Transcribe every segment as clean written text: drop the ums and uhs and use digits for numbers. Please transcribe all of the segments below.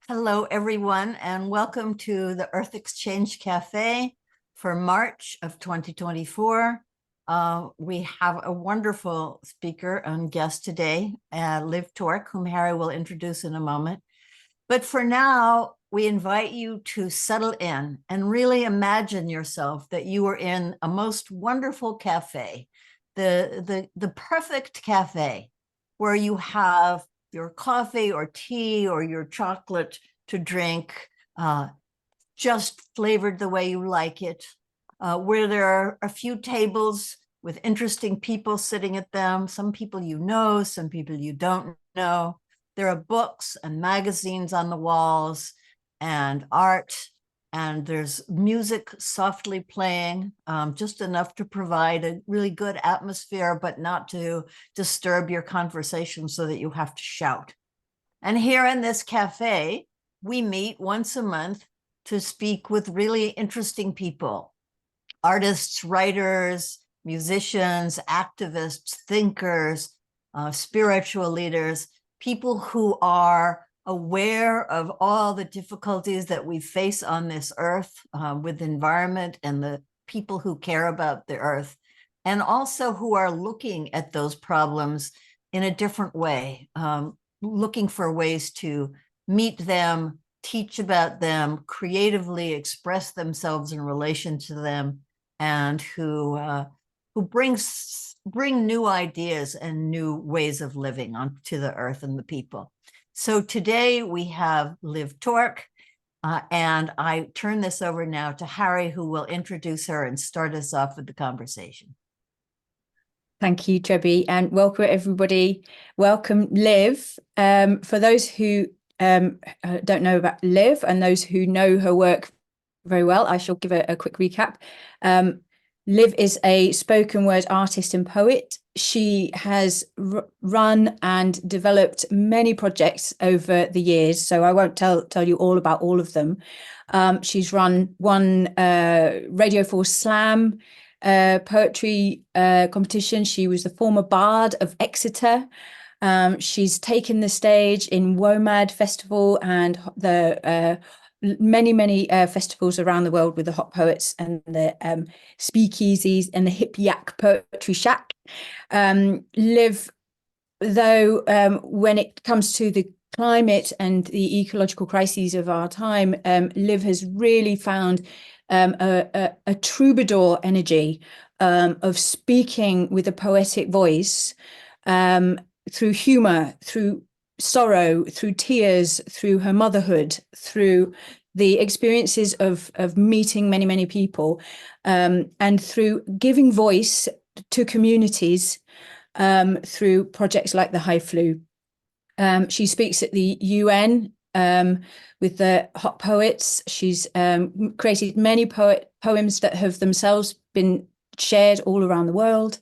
Hello, everyone, and welcome to the Earth Exchange Café for March of 2024. We have a wonderful speaker and guest today, Liv Torc, whom Harry will introduce in a moment. But for now, we invite you to settle in and really imagine yourself that you are in a most wonderful cafe, the perfect cafe where you have your coffee or tea or your chocolate to drink, just flavored the way you like it, where there are a few tables with interesting people sitting at them, some people you know, some people you don't know. There are books and magazines on the walls and art, and there's music softly playing, just enough to provide a really good atmosphere, but not to disturb your conversation so that you have to shout. And here in this cafe, we meet once a month to speak with really interesting people, artists, writers, musicians, activists, thinkers, spiritual leaders, people who are aware of all the difficulties that we face on this earth with the environment and the people who care about the earth, and also who are looking at those problems in a different way, looking for ways to meet them, teach about them, creatively express themselves in relation to them, and who bring new ideas and new ways of living onto the earth and the people. So today we have Liv Torc, and I turn this over now to Harry, who will introduce her and start us off with the conversation. Thank you, Debbie, and welcome everybody. Welcome, Liv. For those who don't know about Liv and those who know her work very well, I shall give a quick recap. Liv is a spoken word artist and poet. She has run and developed many projects over the years, so I won't tell you all about all of them. She's run one Radio 4 Slam poetry competition. She was the former Bard of Exeter. She's taken the stage in WOMAD Festival and the many festivals around the world with the hot poets and the speakeasies and the Hip Yak Poetry Shack. Liv, though, when it comes to the climate and the ecological crises of our time, Liv has really found a troubadour energy of speaking with a poetic voice, through humor, through sorrow, through tears, through her motherhood, through the experiences of meeting many people, and through giving voice to communities through projects like the Haiflu. She speaks at the UN with the hot poets. She's created many poems that have themselves been shared all around the world,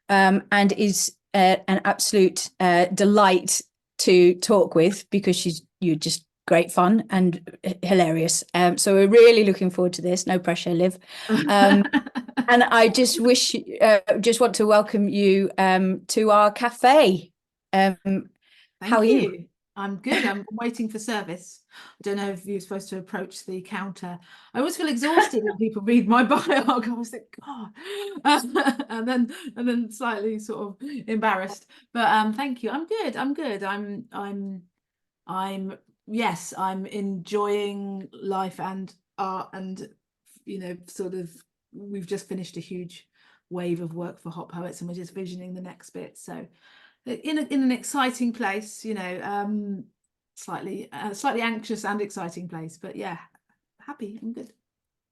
and is an absolute delight to talk with, because you're just great fun and hilarious. So we're really looking forward to this. No pressure, Liv. And I just want to welcome you to our cafe. Thank how are you? I'm good. I'm waiting for service. I don't know if you're supposed to approach the counter. I always feel exhausted when people read my bio. I always think, God, and then slightly sort of embarrassed. But thank you. I'm good. Yes, I'm enjoying life and art, and sort of we've just finished a huge wave of work for Hot Poets, and we're just visioning the next bit. So in an exciting place, slightly anxious and exciting place, but yeah, happy and good.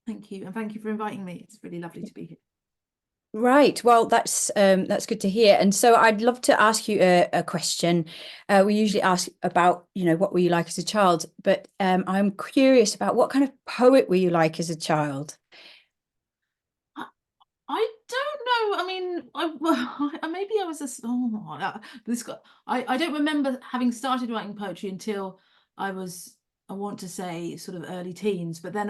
Thank you, and thank you for inviting me. It's really lovely to be here. Right. Well, that's good to hear. And so I'd love to ask you a question. We usually ask about, what were you like as a child? But I'm curious about what kind of poet were you like as a child? I don't know. I mean, maybe I was I don't remember having started writing poetry until I was I want to say sort of early teens, but then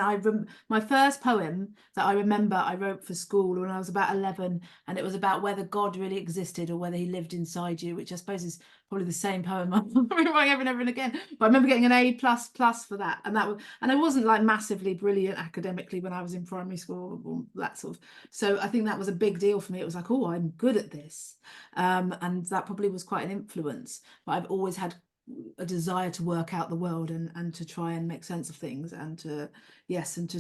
my first poem that I remember I wrote for school when I was about 11, and it was about whether God really existed or whether he lived inside you, which I suppose is probably the same poem I'm rewriting over and over and again. But I remember getting an A++ for that, and I wasn't like massively brilliant academically when I was in primary school or that sort of. So I think that was a big deal for me. It was like, oh, I'm good at this, and that probably was quite an influence. But I've always had a desire to work out the world and to try and make sense of things, and to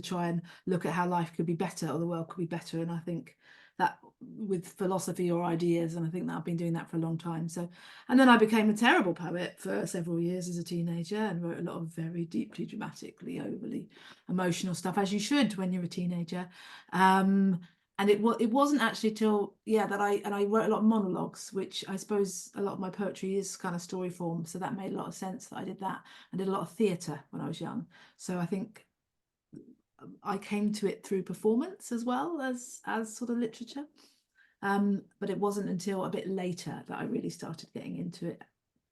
try and look at how life could be better or the world could be better. And I think that with philosophy or ideas, and I think that I've been doing that for a long time. So, and then I became a terrible poet for several years as a teenager and wrote a lot of very deeply dramatically overly emotional stuff, as you should when you're a teenager. And it wasn't actually till that I wrote a lot of monologues, which I suppose a lot of my poetry is kind of story form, so that made a lot of sense that I did that. I did a lot of theatre when I was young, so I think I came to it through performance as well as sort of literature. But it wasn't until a bit later that I really started getting into it,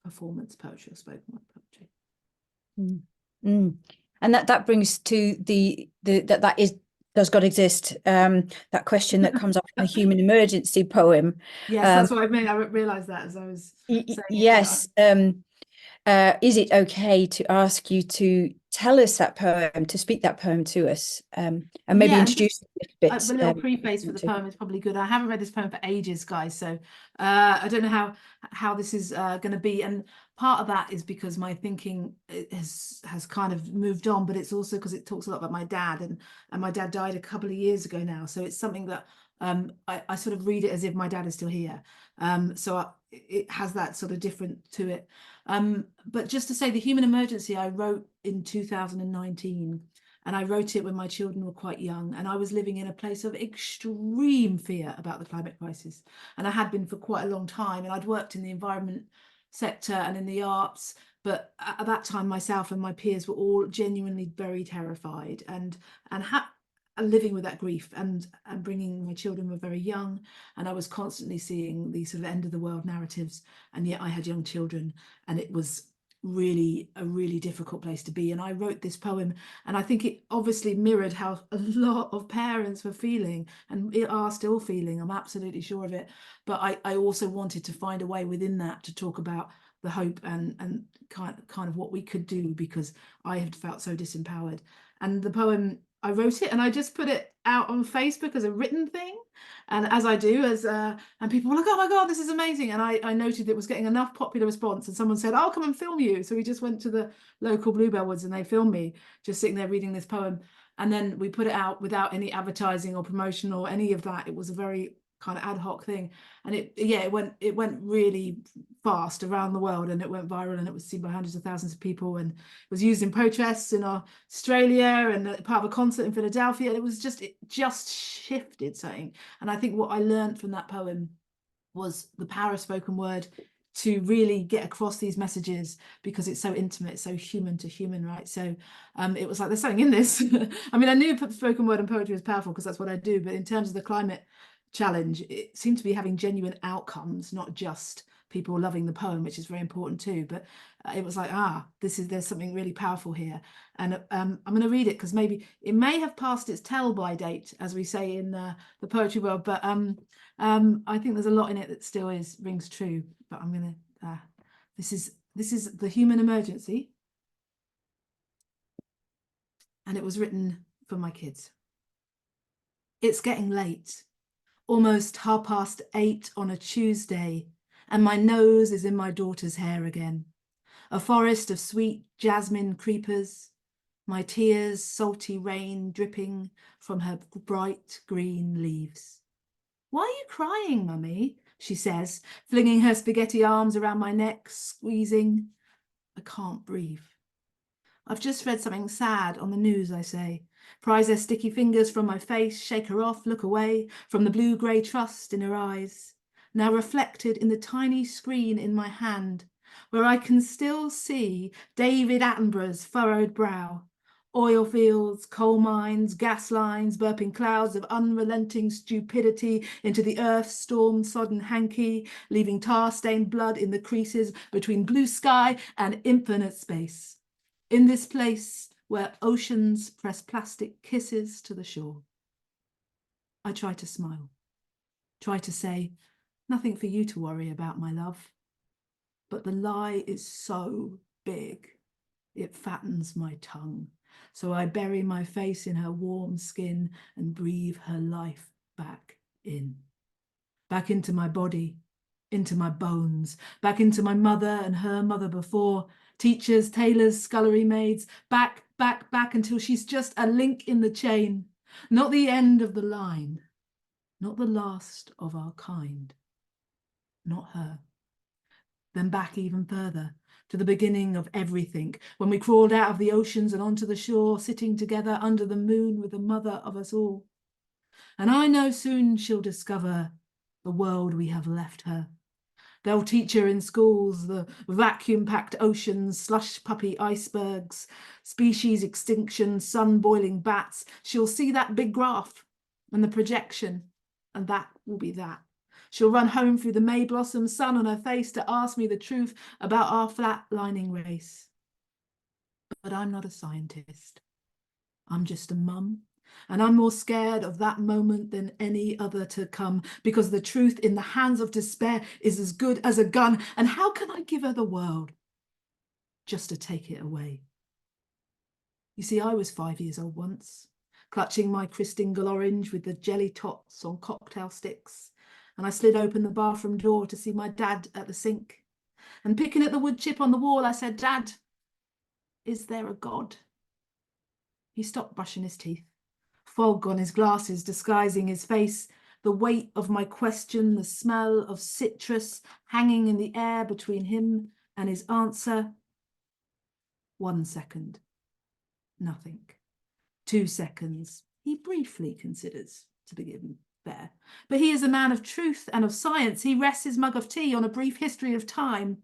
performance poetry or spoken word poetry. And that brings to that is, does God exist? That question that comes up in the Human Emergency poem. Yes, that's what I mean. I realised that as I was saying yes. Is it okay to ask you to tell us that poem, to speak that poem to us, and maybe introduce it a bit? The little preface for the poem is probably good. I haven't read this poem for ages, guys, so I don't know how this is going to be. And part of that is because my thinking has kind of moved on, but it's also because it talks a lot about my dad, and my dad died a couple of years ago now. So it's something that I sort of read it as if my dad is still here. It has that sort of different to it. But just to say, the Human Emergency I wrote in 2019, and I wrote it when my children were quite young, and I was living in a place of extreme fear about the climate crisis, and I had been for quite a long time, and I'd worked in the environment sector and in the arts, but at that time myself and my peers were all genuinely very terrified and living with that grief, and bringing my children were very young, and I was constantly seeing these sort of end of the world narratives, and yet I had young children, and it was really a really difficult place to be. And I wrote this poem, and I think it obviously mirrored how a lot of parents were feeling and are still feeling. I'm absolutely sure of it. But I also wanted to find a way within that to talk about the hope and kind of what we could do, because I had felt so disempowered. And the poem, I wrote it and I just put it out on Facebook as a written thing, and as I do, and people were like, oh my God, this is amazing. And I noted it was getting enough popular response, and someone said, I'll come and film you. So we just went to the local Bluebell Woods and they filmed me just sitting there reading this poem, and then we put it out without any advertising or promotion or any of that. It was a very kind of ad hoc thing, and it went really fast around the world, and it went viral, and it was seen by hundreds of thousands of people, and it was used in protests in Australia and part of a concert in Philadelphia. And it just shifted something. And I think what I learned from that poem was the power of spoken word to really get across these messages, because it's so intimate, so human to human, right? So it was like, there's something in this. I mean, I knew spoken word and poetry was powerful because that's what I do, but in terms of the climate challenge, it seemed to be having genuine outcomes, not just people loving the poem, which is very important too. But it was like, there's something really powerful here. And I'm going to read it because maybe it may have passed its tell-by date, as we say in the poetry world. But I think there's a lot in it that still rings true. But I'm going to. This is The Human Emergency, and it was written for my kids. It's getting late. Almost 8:30 on a Tuesday, and my nose is in my daughter's hair again. A forest of sweet jasmine creepers, my tears salty rain dripping from her bright green leaves. Why are you crying, Mummy? She says, flinging her spaghetti arms around my neck, squeezing. I can't breathe. I've just read something sad on the news, I say. Prise her sticky fingers from my face, shake her off, look away from the blue-grey trust in her eyes, now reflected in the tiny screen in my hand, where I can still see David Attenborough's furrowed brow, oil fields, coal mines, gas lines, burping clouds of unrelenting stupidity into the earth's storm-sodden hanky, leaving tar-stained blood in the creases between blue sky and infinite space. in this place where oceans press plastic kisses to the shore. I try to smile, try to say, nothing for you to worry about, my love. But the lie is so big, it fattens my tongue. So I bury my face in her warm skin and breathe her life back in. Back into my body, into my bones, back into my mother and her mother before, teachers, tailors, scullery maids, back, back, back until she's just a link in the chain, not the end of the line, not the last of our kind, not her. Then back even further, to the beginning of everything, when we crawled out of the oceans and onto the shore, sitting together under the moon with the mother of us all. And I know soon she'll discover the world we have left her. They'll teach her in schools the vacuum-packed oceans, slush puppy icebergs, species extinction, sun-boiling bats. She'll see that big graph and the projection, and that will be that. She'll run home through the May blossom, sun on her face, to ask me the truth about our flatlining race. But I'm not a scientist. I'm just a mum. And I'm more scared of that moment than any other to come, because the truth in the hands of despair is as good as a gun. And how can I give her the world just to take it away? You see, I was 5 years old once, clutching my Christingle orange with the jelly tots on cocktail sticks. And I slid open the bathroom door to see my dad at the sink. And picking at the wood chip on the wall, I said, "Dad, is there a God?" He stopped brushing his teeth. Fog on his glasses disguising his face, the weight of my question, the smell of citrus hanging in the air between him and his answer. 1 second, nothing. 2 seconds, he briefly considers, to begin fair. But he is a man of truth and of science. He rests his mug of tea on a brief history of time.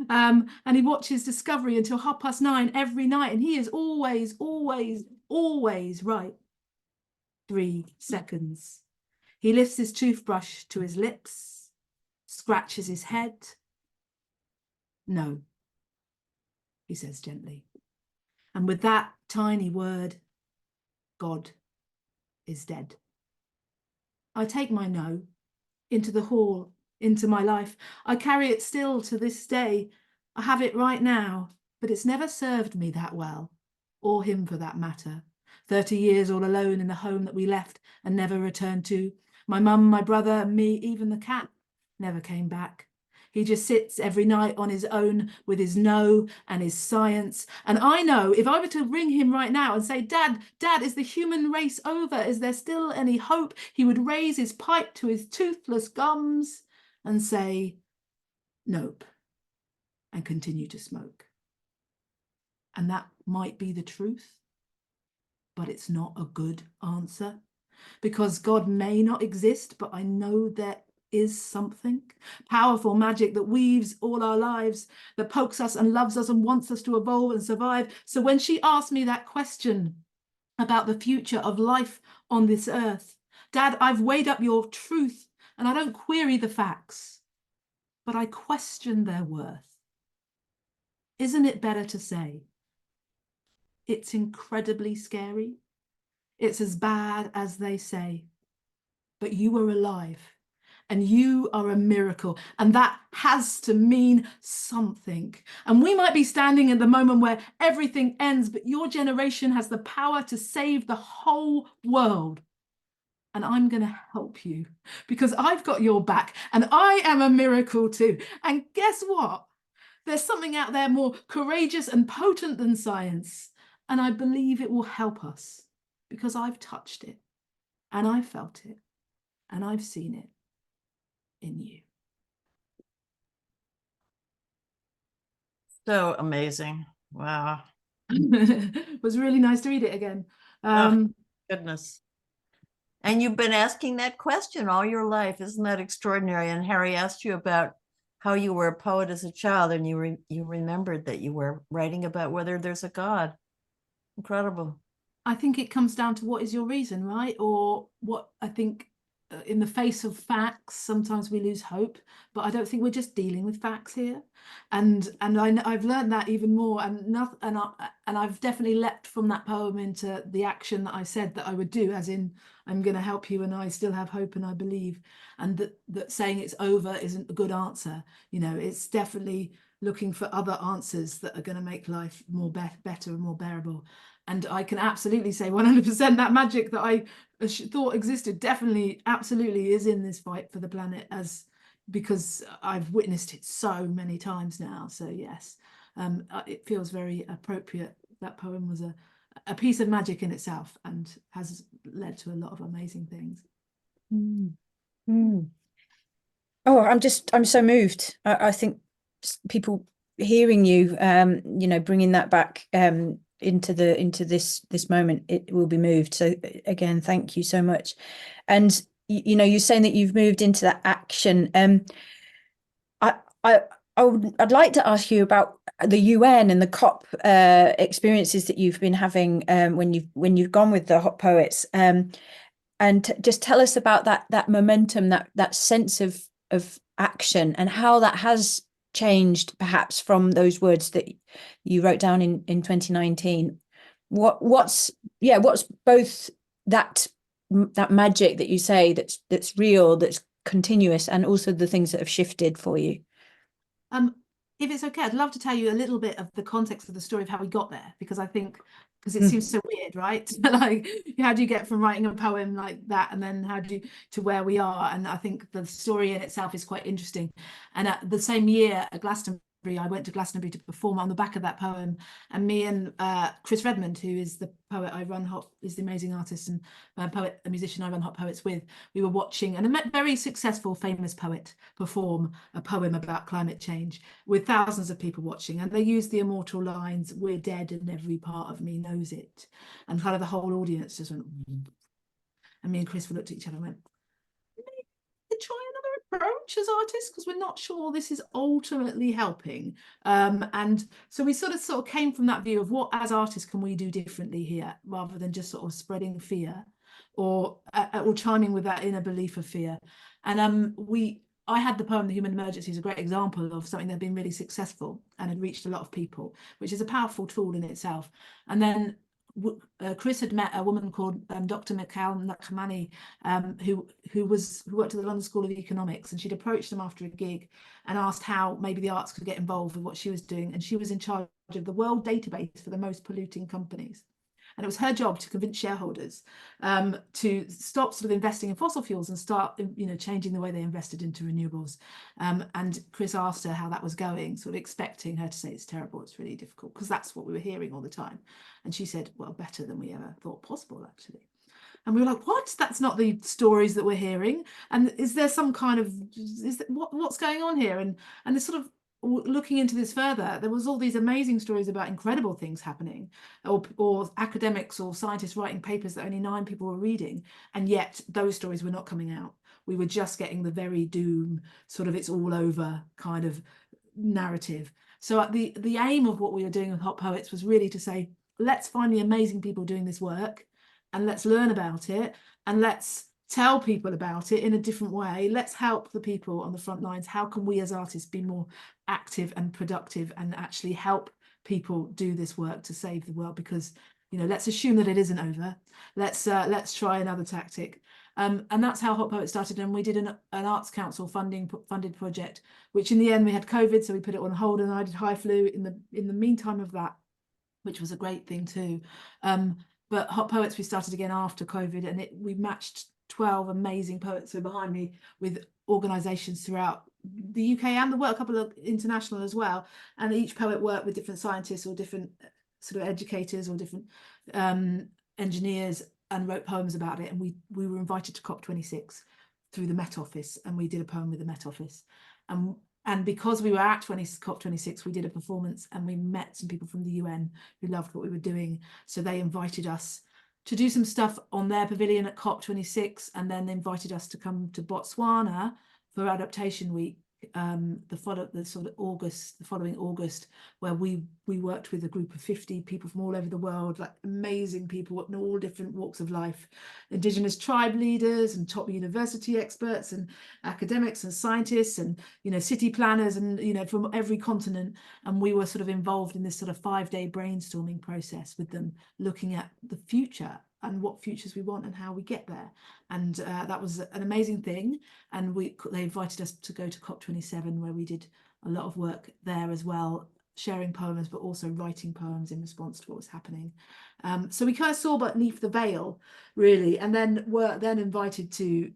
And he watches Discovery until 9:30 every night, and he is always, always, always right. 3 seconds. He lifts his toothbrush to his lips, scratches his head. "No," he says gently. And with that tiny word, God is dead. I take my no into the hall, into my life. I carry it still to this day. I have it right now, but it's never served me that well, or him for that matter. 30 years all alone in the home that we left and never returned to. My mum, my brother, and me, even the cat, never came back. He just sits every night on his own with his no and his science. And I know if I were to ring him right now and say, Dad, is the human race over? Is there still any hope? He would raise his pipe to his toothless gums and say, nope, and continue to smoke. And that might be the truth, but it's not a good answer, because God may not exist, but I know there is something powerful, magic that weaves all our lives, that pokes us and loves us and wants us to evolve and survive. So when she asked me that question about the future of life on this earth, Dad, I've weighed up your truth and I don't query the facts, but I question their worth. Isn't it better to say, it's incredibly scary, it's as bad as they say, but you were alive and you are a miracle, and that has to mean something. And we might be standing at the moment where everything ends, but your generation has the power to save the whole world. And I'm going to help you because I've got your back and I am a miracle too. And guess what? There's something out there more courageous and potent than science. And I believe it will help us because I've touched it and I've felt it and I've seen it in you. So amazing. Wow. It was really nice to read it again. Goodness. And you've been asking that question all your life. Isn't that extraordinary? And Harry asked you about how you were a poet as a child, and you remembered that you were writing about whether there's a God. Incredible. I think it comes down to what is your reason, right? Or what I think in the face of facts, sometimes we lose hope, but I don't think we're just dealing with facts here. And I've learned that even more, and I've definitely leapt from that poem into the action that I said that I would do, as in, I'm going to help you and I still have hope and I believe, and that saying it's over isn't a good answer. You know, it's definitely looking for other answers that are going to make life more better and more bearable. And I can absolutely say 100% that magic that I thought existed definitely, absolutely is in this fight for the planet, because I've witnessed it so many times now. So yes, it feels very appropriate. That poem was a piece of magic in itself and has led to a lot of amazing things. Mm. Mm. Oh, I'm so moved. I think people hearing you, you know, bringing that back into this moment, it will be moved. So again, thank you so much. And you know, you're saying that you've moved into that action. I'd like to ask you about the UN and the COP experiences that you've been having when you've gone with the Hot Poets, and just tell us about that momentum, that sense of action, and how that has changed perhaps from those words that you wrote down in 2019. What's both that magic that you say that's real, that's continuous, and also the things that have shifted for you? If it's okay, I'd love to tell you a little bit of the context of the story of how we got there, because it seems so weird, right? Like, how do you get from writing a poem like that and then to where we are? And I think the story in itself is quite interesting. And at the same year at Glastonbury, I went to Glastonbury to perform on the back of that poem, and me and Chris Redmond, who is the poet I run is the amazing artist and poet, a musician I run Hot Poets with, we were watching a very successful, famous poet perform a poem about climate change with thousands of people watching, and they used the immortal lines, "We're dead and every part of me knows it," and kind of the whole audience just went, and me and Chris looked at each other and went, try another approach as artists, because we're not sure this is ultimately helping. And so we sort of came from that view of what, as artists, can we do differently here, rather than just sort of spreading fear or chiming with that inner belief of fear. And I had the poem "The Human Emergency" as a great example of something that had been really successful and had reached a lot of people, which is a powerful tool in itself. And then Chris had met a woman called Dr. Mikhail Nakhamani, who worked at the London School of Economics, and she'd approached them after a gig and asked how maybe the arts could get involved with what she was doing. And she was in charge of the world database for the most polluting companies. And it was her job to convince shareholders to stop sort of investing in fossil fuels and start, changing the way they invested into renewables. And Chris asked her how that was going, sort of expecting her to say it's terrible, it's really difficult, because that's what we were hearing all the time. And she said, well, better than we ever thought possible, actually. And we were like, what? That's not the stories that we're hearing. And is there some kind of, what's going on here? And this sort of, looking into this further, there was all these amazing stories about incredible things happening, or academics or scientists writing papers that only 9 people were reading, and yet those stories were not coming out. We were just getting the very doom, sort of it's all over kind of narrative. So the aim of what we were doing with Hot Poets was really to say, let's find the amazing people doing this work, and let's learn about it, and let's tell people about it in a different way. Let's help the people on the front lines. How can we as artists be more active and productive and actually help people do this work to save the world? Because, let's assume that it isn't over. Let's try another tactic. And that's how Hot Poets started. And we did an Arts Council funded project, which in the end we had COVID, so we put it on hold, and I did Haiflu in the meantime of that, which was a great thing too. But Hot Poets we started again after COVID, and we matched 12 amazing poets who are behind me with organisations throughout the UK and the world, a couple of international as well. And each poet worked with different scientists or different sort of educators or different engineers, and wrote poems about it. And we were invited to COP26 through the Met Office, and we did a poem with the Met Office. And because we were at COP26, we did a performance, and we met some people from the UN who loved what we were doing. So they invited us to do some stuff on their pavilion at COP26, and then they invited us to come to Botswana for Adaptation Week the following August, where we worked with a group of 50 people from all over the world, like amazing people in all different walks of life, Indigenous tribe leaders and top university experts and academics and scientists and, you know, city planners and, you know, from every continent. And we were sort of involved in this sort of 5-day brainstorming process with them, looking at the future and what futures we want and how we get there. And that was an amazing thing. And they invited us to go to COP27, where we did a lot of work there as well, sharing poems, but also writing poems in response to what was happening. So we kind of saw beneath the veil, really, and then were then invited to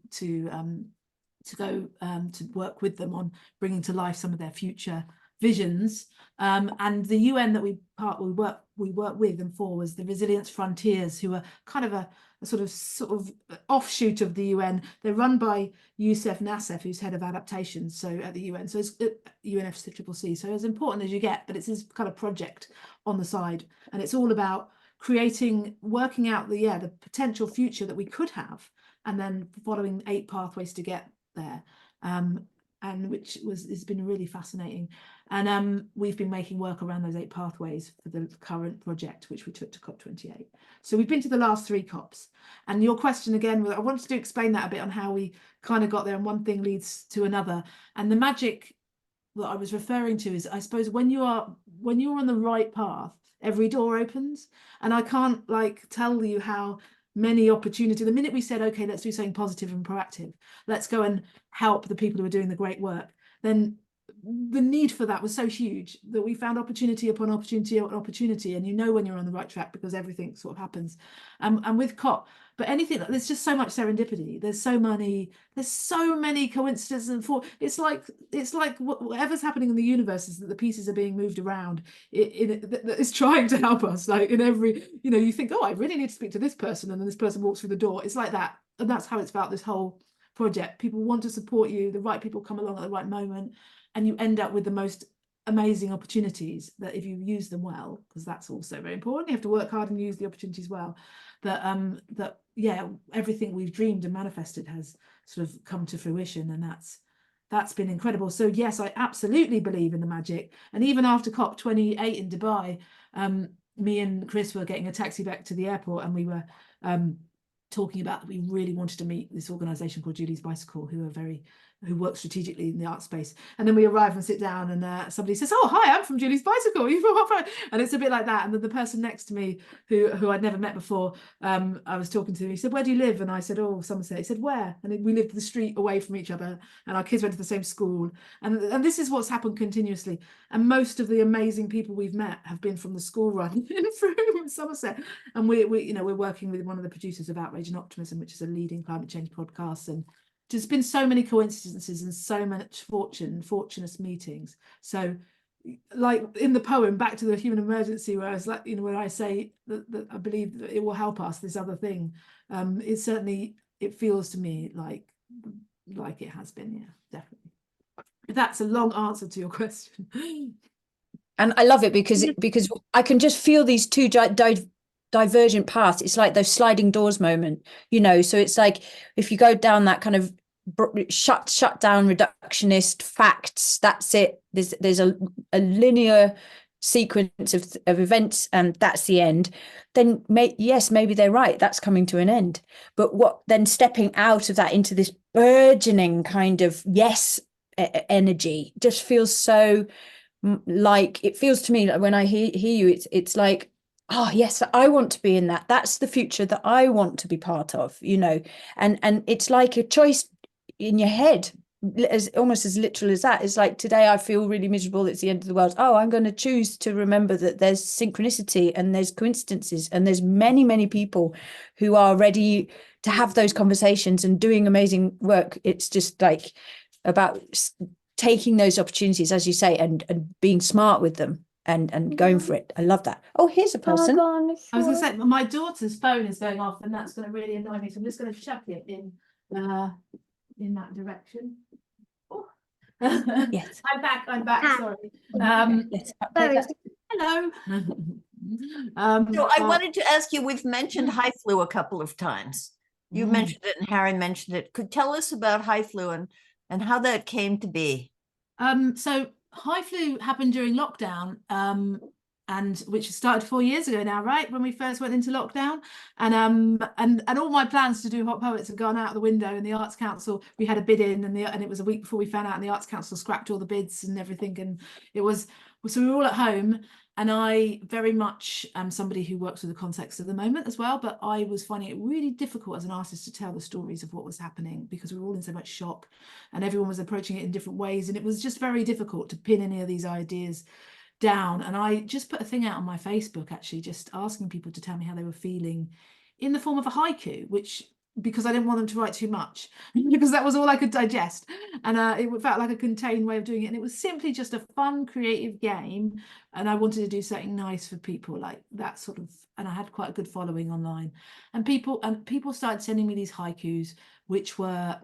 go to work with them on bringing to life some of their future visions. And the UN that we work with and for was the Resilience Frontiers, who are kind of a sort of offshoot of the UN. They're run by Youssef Nassef, who's head of adaptation, so at the UN. So it's UNFCCC. So as important as you get, but it's this kind of project on the side, and it's all about working out the potential future that we could have, and then following 8 pathways to get there. And which has been really fascinating. And we've been making work around those 8 pathways for the current project, which we took to COP28. So we've been to the last 3 COPs. And your question again, I wanted to explain that a bit on how we kind of got there, and one thing leads to another. And the magic that I was referring to is, I suppose, when you're on the right path, every door opens. And I can't tell you how many opportunities. The minute we said, okay, let's do something positive and proactive, let's go and help the people who are doing the great work, then the need for that was so huge that we found opportunity upon opportunity upon opportunity. And you know when you're on the right track because everything sort of happens. And with COP, but anything, there's just so much serendipity. There's so many coincidences, and it's like whatever's happening in the universe is that the pieces are being moved around. It's trying to help us. Like in every, you know, you think, oh, I really need to speak to this person, and then this person walks through the door. It's like that, and that's how it's about this whole project. People want to support you. The right people come along at the right moment, and you end up with the most amazing opportunities that, if you use them well, because that's also very important, you have to work hard and use the opportunities well, that everything we've dreamed and manifested has sort of come to fruition. And that's been incredible. So yes, I absolutely believe in the magic. And even after COP28 in Dubai, me and Chris were getting a taxi back to the airport, and we were talking about that we really wanted to meet this organization called Julie's Bicycle, who work strategically in the art space. And then we arrive and sit down, and somebody says, oh, hi, I'm from Julie's Bicycle. And it's a bit like that. And then the person next to me, who I'd never met before, I was talking to, he said, where do you live? And I said, oh, Somerset. He said, where? And we lived the street away from each other, and our kids went to the same school. And this is what's happened continuously. And most of the amazing people we've met have been from the school run in Frome, Somerset. And we're working with one of the producers of Outrage and Optimism, which is a leading climate change podcast. And there's been so many coincidences and so much fortunate meetings. So, like in the poem, Back to the Human Emergency, where I was like, you know, where I say that I believe that it will help us, this other thing, it feels to me like it has been. Yeah, definitely. That's a long answer to your question. And I love it because I can just feel these two divergent paths. It's like those sliding doors moment, you know. So it's like if you go down that kind of shut down reductionist facts, that's it. There's a linear sequence of events, and that's the end. Then maybe they're right, that's coming to an end. But then stepping out of that into this burgeoning kind of energy just feels so like, it feels to me like when I hear you, it's like, oh yes, I want to be in that. That's the future that I want to be part of, you know. And it's like a choice in your head, almost as literal as that. It's like, today I feel really miserable, it's the end of the world. Oh, I'm going to choose to remember that there's synchronicity and there's coincidences, and there's many people who are ready to have those conversations and doing amazing work. It's just like about taking those opportunities, as you say, and being smart with them and going for it. I love that. Oh, here's a person. I was going to say, my daughter's phone is going off, and that's going to really annoy me. So I'm just going to chuck it in that direction. Oh. Yes. I'm back. Sorry. Hello. So I wanted to ask you, we've mentioned Haiflu a couple of times. You mentioned it and Harry mentioned it. Could tell us about Haiflu and how that came to be. So Haiflu happened during lockdown, and which started 4 years ago now, right? When we first went into lockdown, and all my plans to do Hot Poets had gone out the window. And the Arts Council, we had a bid in, and it was a week before we found out, and the Arts Council scrapped all the bids and everything, and it was, so we were all at home. And I very much am somebody who works with the context of the moment as well, but I was finding it really difficult as an artist to tell the stories of what was happening, because we were all in so much shock and everyone was approaching it in different ways. And it was just very difficult to pin any of these ideas down. And I just put a thing out on my Facebook, actually, just asking people to tell me how they were feeling in the form of a haiku, which, because I didn't want them to write too much, because that was all I could digest. And it felt like a contained way of doing it. And it was simply just a fun, creative game. And I wanted to do something nice for people, like that sort of, and I had quite a good following online. And people started sending me these haikus, which were,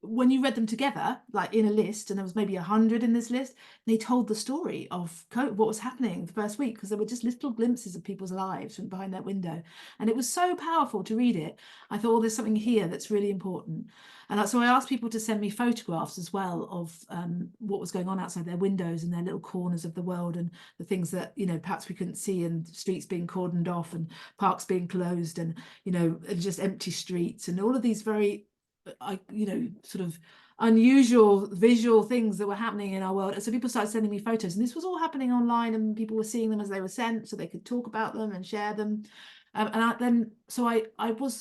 when you read them together, like in a list, and there was maybe 100 in this list, they told the story of what was happening the first week, because there were just little glimpses of people's lives from behind that window. And it was so powerful to read it. I thought, oh, there's something here that's really important. And so I asked people to send me photographs as well of what was going on outside their windows and their little corners of the world, and the things that, you know, perhaps we couldn't see, and streets being cordoned off and parks being closed, and, you know, just empty streets, and all of these very, sort of unusual visual things that were happening in our world. And so people started sending me photos, and this was all happening online, and people were seeing them as they were sent, so they could talk about them and share them. I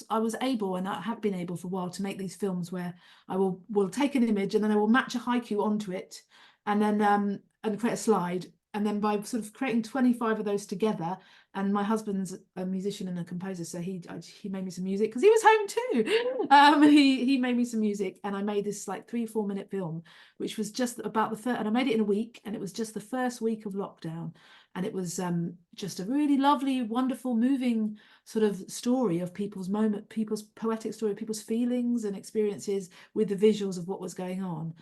was able, and I have been able for a while, to make these films where I will take an image, and then I will match a haiku onto it, and then and create a slide. And then by sort of creating 25 of those together, and my husband's a musician and a composer, so he made me some music, because he was home too. He made me some music, and I made this like 3-4 minute film, which was just about the first, and I made it in a week, and it was just the first week of lockdown. And it was just a really lovely, wonderful, moving sort of story of people's poetic story, people's feelings and experiences with the visuals of what was going on.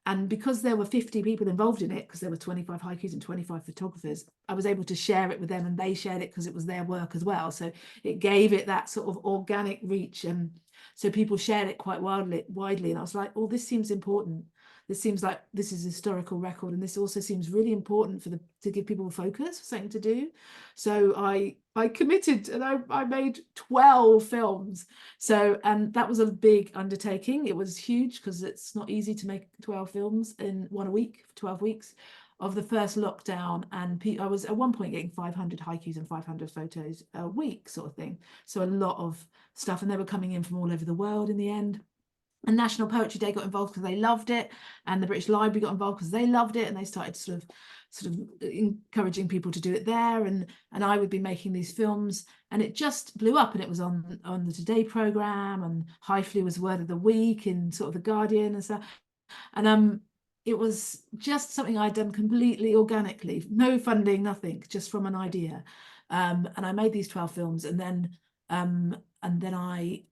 And because there were 50 people involved in it, because there were 25 haikus and 25 photographers, I was able to share it with them, and they shared it because it was their work as well. So it gave it that sort of organic reach. And so people shared it quite widely. And I was like, oh, this seems important. This seems like this is a historical record. And this also seems really important to give people a focus, something to do. So I committed, and I made 12 films. So, and that was a big undertaking. It was huge, because it's not easy to make 12 films in one week, 12 weeks of the first lockdown. And I was at one point getting 500 haikus and 500 photos a week, sort of thing. So a lot of stuff, and they were coming in from all over the world in the end. And National Poetry Day got involved because they loved it, and the British Library got involved because they loved it, and they started sort of encouraging people to do it there. And I would be making these films, and it just blew up, and it was on the Today programme, and Haiflu was Word of the Week in sort of the Guardian and stuff. And it was just something I'd done completely organically, no funding, nothing, just from an idea. And I made these 12 films, and then I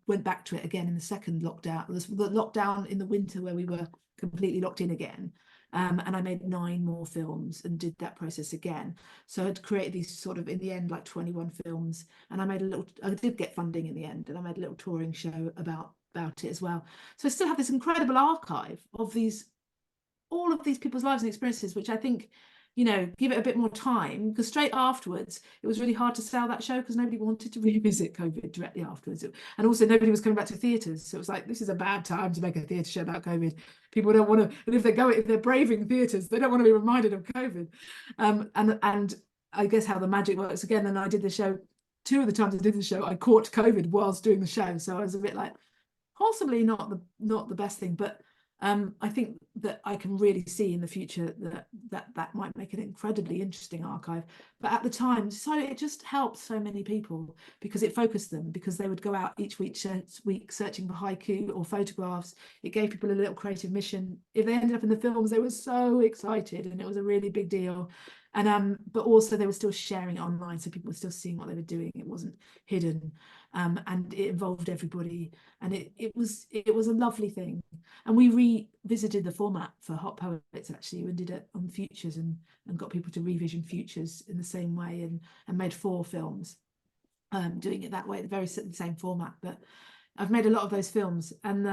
went back to it again in the second lockdown. The lockdown in the winter, where we were completely locked in again. And I made 9 more films and did that process again. So I'd created these sort of, in the end, like 21 films. And I did get funding in the end, and I made a little touring show about it as well. So I still have this incredible archive of all of these people's lives and experiences, which I think, you know, give it a bit more time, because straight afterwards it was really hard to sell that show, because nobody wanted to revisit COVID directly afterwards, and also nobody was coming back to theatres. So it was like, this is a bad time to make a theatre show about COVID. People don't want to, and if they're braving theatres, they don't want to be reminded of COVID. And I guess how the magic works again. And I did the show, 2 of the times I did the show, I caught COVID whilst doing the show, so I was a bit like, possibly not the best thing, but I think that I can really see in the future that might make an incredibly interesting archive. But at the time, so it just helped so many people, because it focused them, because they would go out each week searching for haiku or photographs. It gave people a little creative mission. If they ended up in the films, they were so excited, and it was a really big deal. And but also they were still sharing it online, so people were still seeing what they were doing. It wasn't hidden, and it involved everybody, and it was a lovely thing. And we revisited the format for Hot Poets, actually. We did it on Futures, and got people to revision Futures in the same way, and made 4 films, doing it that way, the very same format. But I've made a lot of those films, and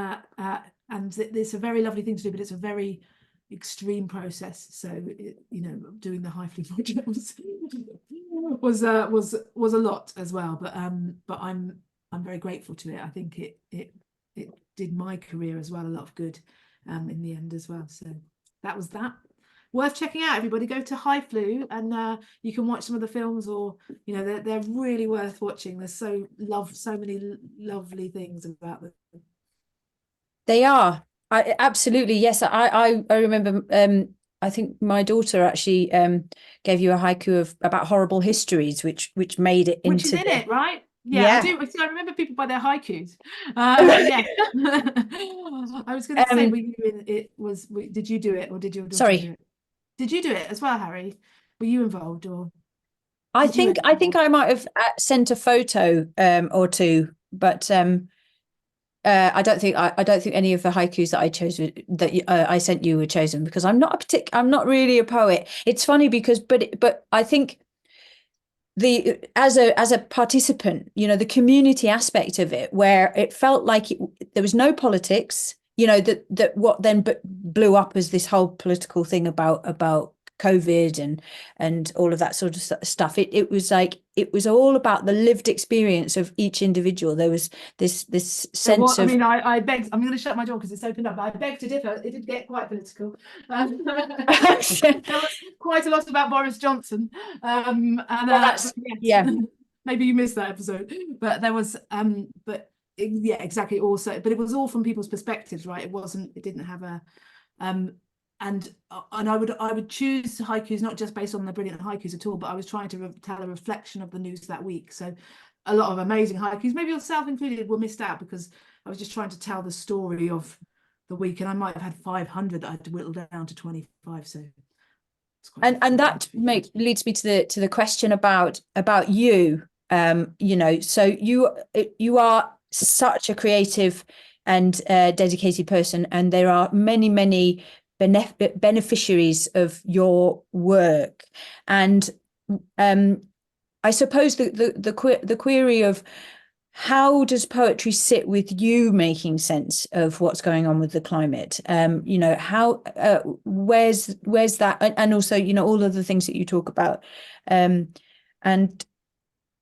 and it's a very lovely thing to do, but it's a very extreme process. So you know, doing the Haiflu project was a lot as well. But I'm very grateful to it. I think it did my career as well a lot of good in the end as well. So that was that. Worth checking out, everybody. Go to Haiflu and you can watch some of the films, or you know, they're really worth watching. There's so many lovely things about them. They are. Absolutely, yes. I remember. I think my daughter actually gave you a haiku about horrible histories, which made it Which is into in it, right? Yeah, I do. I remember people by their haikus. Yeah. I was going to say, were you in it? Did you do it, or did your daughter do it? Did you do it as well, Harry? Were you involved, or? I think I might have sent a photo or two, but I don't think any of the haikus that I chose that I sent you were chosen, because I'm not really a poet. It's funny because but I think as a participant, you know, the community aspect of it, where it felt like there was no politics, you know, that what then blew up as this whole political thing about COVID and all of that sort of stuff. It was like, it was all about the lived experience of each individual. There was this sense of. I mean, I beg. I'm going to shut my door because it's opened up. I beg to differ. It did get quite political. There was quite a lot about Boris Johnson. Yeah. Maybe you missed that episode, but there was. But yeah, exactly. Also, but it was all from people's perspectives, right? It didn't have a. And I would choose haikus not just based on the brilliant haikus at all, but I was trying to tell a reflection of the news that week. So a lot of amazing haikus, maybe yourself included, were missed out because I was just trying to tell the story of the week, and I might have had 500 that I'd whittled down to 25. So and that leads me to the question about you. You know, so you are such a creative and dedicated person, and there are many beneficiaries of your work. And I suppose the query of how does poetry sit with you making sense of what's going on with the climate? You know, how where's that, and also, you know, all of the things that you talk about, and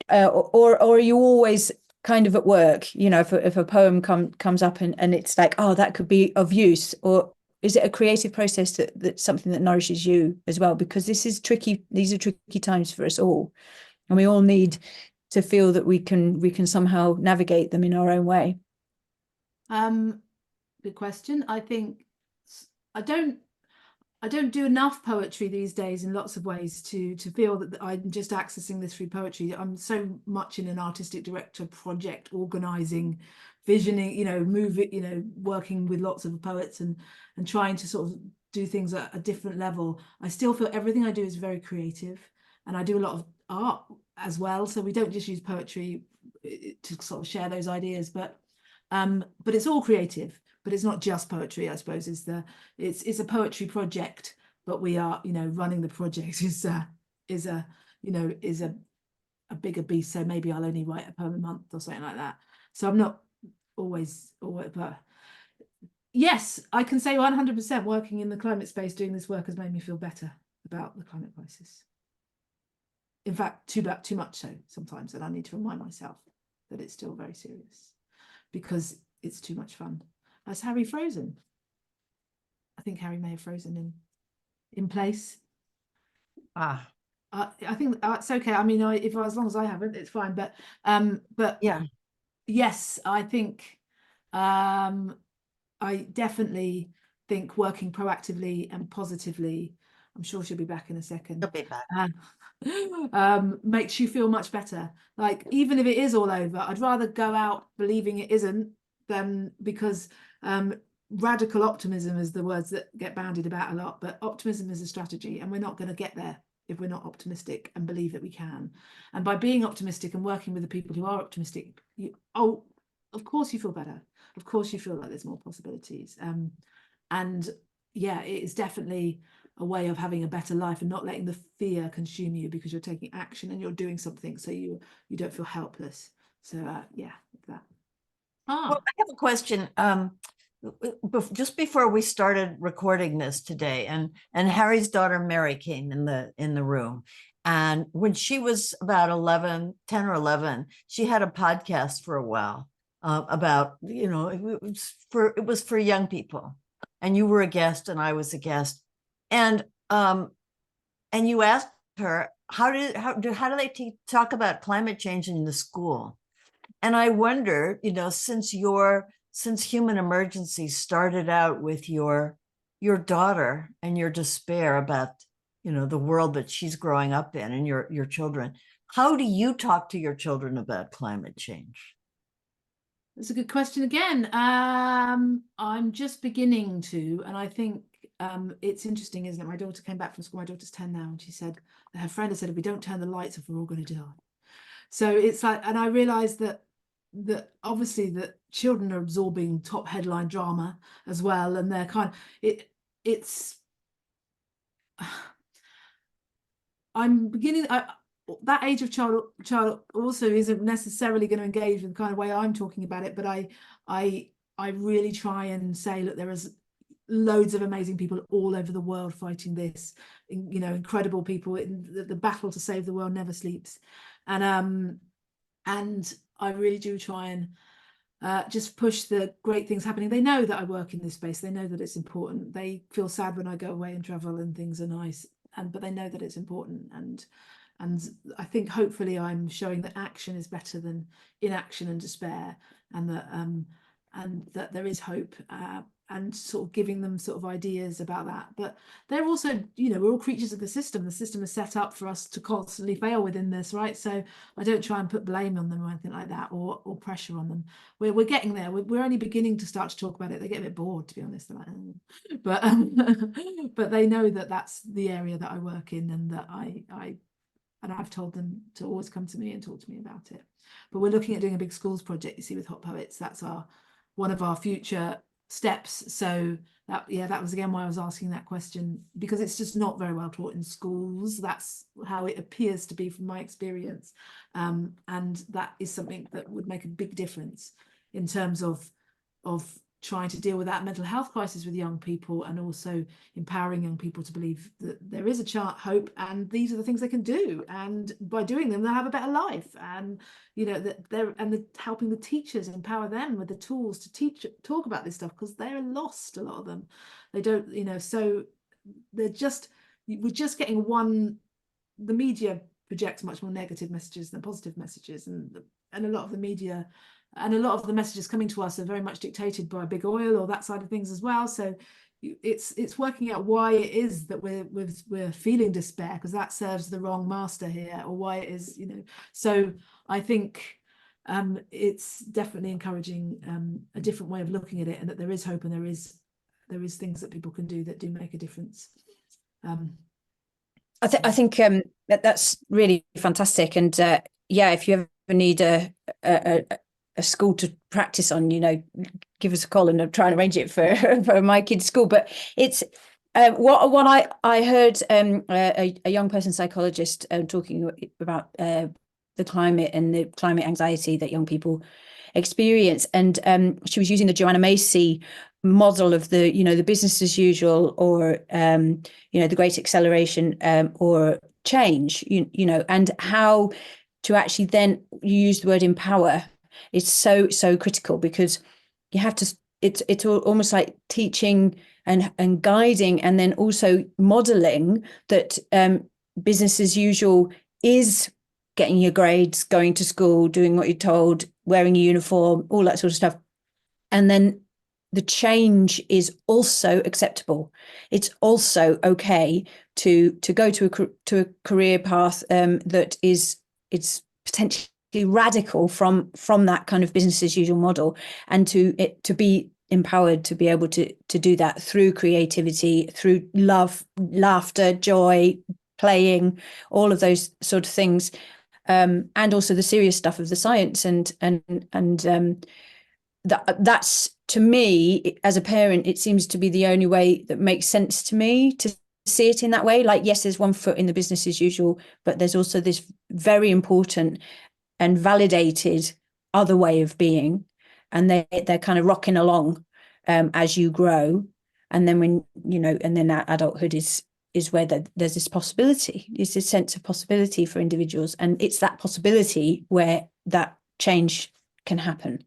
or are you always kind of at work? You know, if a poem comes up and it's like, oh, that could be of use, or is it a creative process that's something that nourishes you as well? Because these are tricky times for us all, and we all need to feel that we can somehow navigate them in our own way. Good question. I think I don't do enough poetry these days in lots of ways to feel that I'm just accessing this through poetry. I'm so much in an artistic director project, organizing, visioning, you know, working with lots of poets and trying to sort of do things at a different level. I still feel everything I do is very creative, and I do a lot of art as well. So we don't just use poetry to sort of share those ideas, but it's all creative. But it's not just poetry, I suppose. It's a poetry project, but we are, you know, running the project is a bigger beast. So maybe I'll only write a poem a month or something like that. So I'm not always, but yes, I can say 100% working in the climate space, doing this work has made me feel better about the climate crisis. In fact, too much so sometimes, and I need to remind myself that it's still very serious because it's too much fun. Has Harry frozen? I think Harry may have frozen in place. I think it's okay. I mean, as long as I haven't, it's fine. But yeah, yes, I think I definitely think working proactively and positively. I'm sure she'll be back in a second. she'll be back. Makes you feel much better. Like, even if it is all over, I'd rather go out believing it isn't than, because radical optimism is the words that get bandied about a lot, but optimism is a strategy, and we're not going to get there if we're not optimistic and believe that we can. And by being optimistic and working with the people who are optimistic, of course you feel better. Of course you feel like there's more possibilities. And yeah, it is definitely a way of having a better life and not letting the fear consume you, because you're taking action and you're doing something, so you don't feel helpless. So yeah, that. Well, I have a question. just before we started recording this today, and Harry's daughter Mary came in the room, and when she was about 10 or 11, she had a podcast for a while about, it was for young people, and you were a guest and I was a guest, and you asked her, how do they talk about climate change in the school? And I wonder, since Human Emergency started out with your daughter and your despair about, the world that she's growing up in, and your children, how do you talk to your children about climate change? That's a good question again. I'm just beginning to, and I think it's interesting, isn't it? My daughter came back from school. My daughter's 10 now, and she said that her friend had said, if we don't turn the lights off, we're all going to die. So it's like, and I realized that obviously that children are absorbing top headline drama as well, and they're it's I'm beginning that age of child also isn't necessarily going to engage with the kind of way I'm talking about it, but I really try and say, look, there is loads of amazing people all over the world fighting this, incredible people. The battle to save the world never sleeps, and I really do try and just push the great things happening. They know that I work in this space. They know that it's important. They feel sad when I go away and travel and things are nice, but they know that it's important. And I think hopefully I'm showing that action is better than inaction and despair, and that there is hope, and sort of giving them sort of ideas about that. But they're also, we're all creatures of the system. The system is set up for us to constantly fail within this, right? So I don't try and put blame on them or anything like that, or pressure on them. We're getting there. We're only beginning to start to talk about it. They get a bit bored, to be honest. They're like, but they know that that's the area that I work in, and that I've told them to always come to me and talk to me about it. But we're looking at doing a big schools project, you see, with Hot Poets. That's one of our future steps. So that was again why I was asking that question, because it's just not very well taught in schools. That's how it appears to be from my experience, and that is something that would make a big difference in terms of trying to deal with that mental health crisis with young people, and also empowering young people to believe that there is a hope, and these are the things they can do, and by doing them they'll have a better life. And helping the teachers, empower them with the tools to talk about this stuff, because they're lost, a lot of them. They don't, so we're just getting the media projects much more negative messages than positive messages, and a lot of the media and a lot of the messages coming to us are very much dictated by big oil or that side of things as well. So it's working out why it is that we're feeling despair, because that serves the wrong master here, or why it is, So I think it's definitely encouraging a different way of looking at it, and that there is hope, and there is things that people can do that do make a difference. I think that's really fantastic. And if you ever need a school to practice on, give us a call, and I'll try and arrange it for my kids' school. But it's what I heard a young person psychologist talking about the climate and the climate anxiety that young people experience, and she was using the Joanna Macy model of the business as usual, or the great acceleration, or change, and how to actually then use the word empower. It's so critical, because you have to, it's almost like teaching and guiding, and then also modeling that business as usual is getting your grades, going to school, doing what you're told, wearing a uniform, all that sort of stuff. And then the change is also acceptable. It's also okay to go to a career path that is potentially radical from that kind of business as usual model, and to be empowered to be able to do that through creativity, through love, laughter, joy, playing, all of those sort of things, and also the serious stuff of the science, and that's, to me as a parent, it seems to be the only way that makes sense to me to see it in that way. Like, yes, there's one foot in the business as usual, but there's also this very important and validated other way of being, and they're kind of rocking along as you grow. And then when, you know, and then that adulthood is where there's this possibility, is this sense of possibility for individuals. And it's that possibility where that change can happen.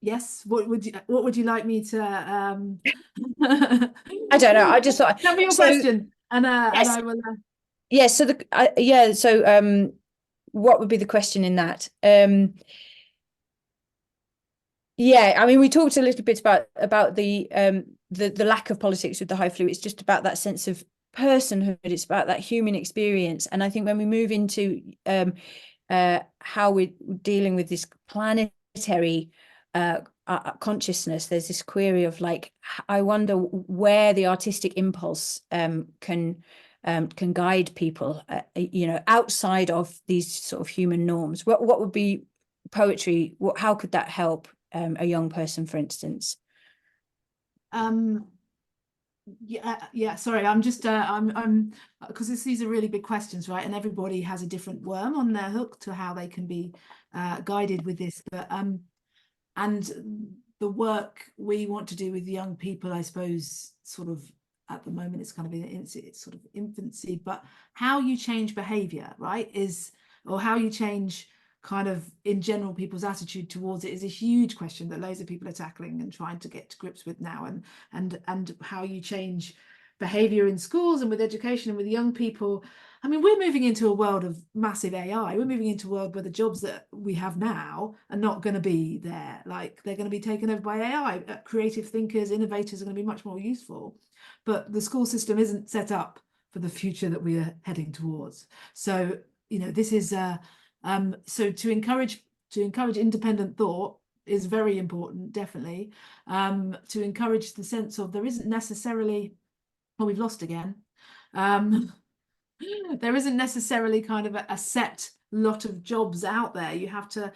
Yes, what would you like me to I don't know. I just thought, tell me your so, question, and yes. I will Yeah, so what would be the question in that? Yeah, I mean, we talked a little bit about the lack of politics with the Haiflu. It's just about that sense of personhood. It's about that human experience. And I think when we move into how we're dealing with this planetary consciousness, there's this query of like, I wonder where the artistic impulse can guide people, you know, outside of these sort of human norms. What would be poetry? How could that help a young person, for instance? Yeah, sorry, I'm just I'm because these are really big questions, right? And everybody has a different worm on their hook to how they can be guided with this. But and the work we want to do with young people, I suppose, sort of at the moment it's kind of in its sort of infancy, but how you change behavior, right, or how you change kind of in general people's attitude towards it is a huge question that loads of people are tackling and trying to get to grips with now, and how you change behavior in schools and with education and with young people. I mean, we're moving into a world of massive AI. We're moving into a world where the jobs that we have now are not going to be there. Like, they're going to be taken over by AI. Creative thinkers, innovators are going to be much more useful. But the school system isn't set up for the future that we are heading towards. So, you know, this is so to encourage independent thought is very important, definitely. To encourage the sense of there isn't necessarily, well, we've lost again. There isn't necessarily kind of a set lot of jobs out there. You have to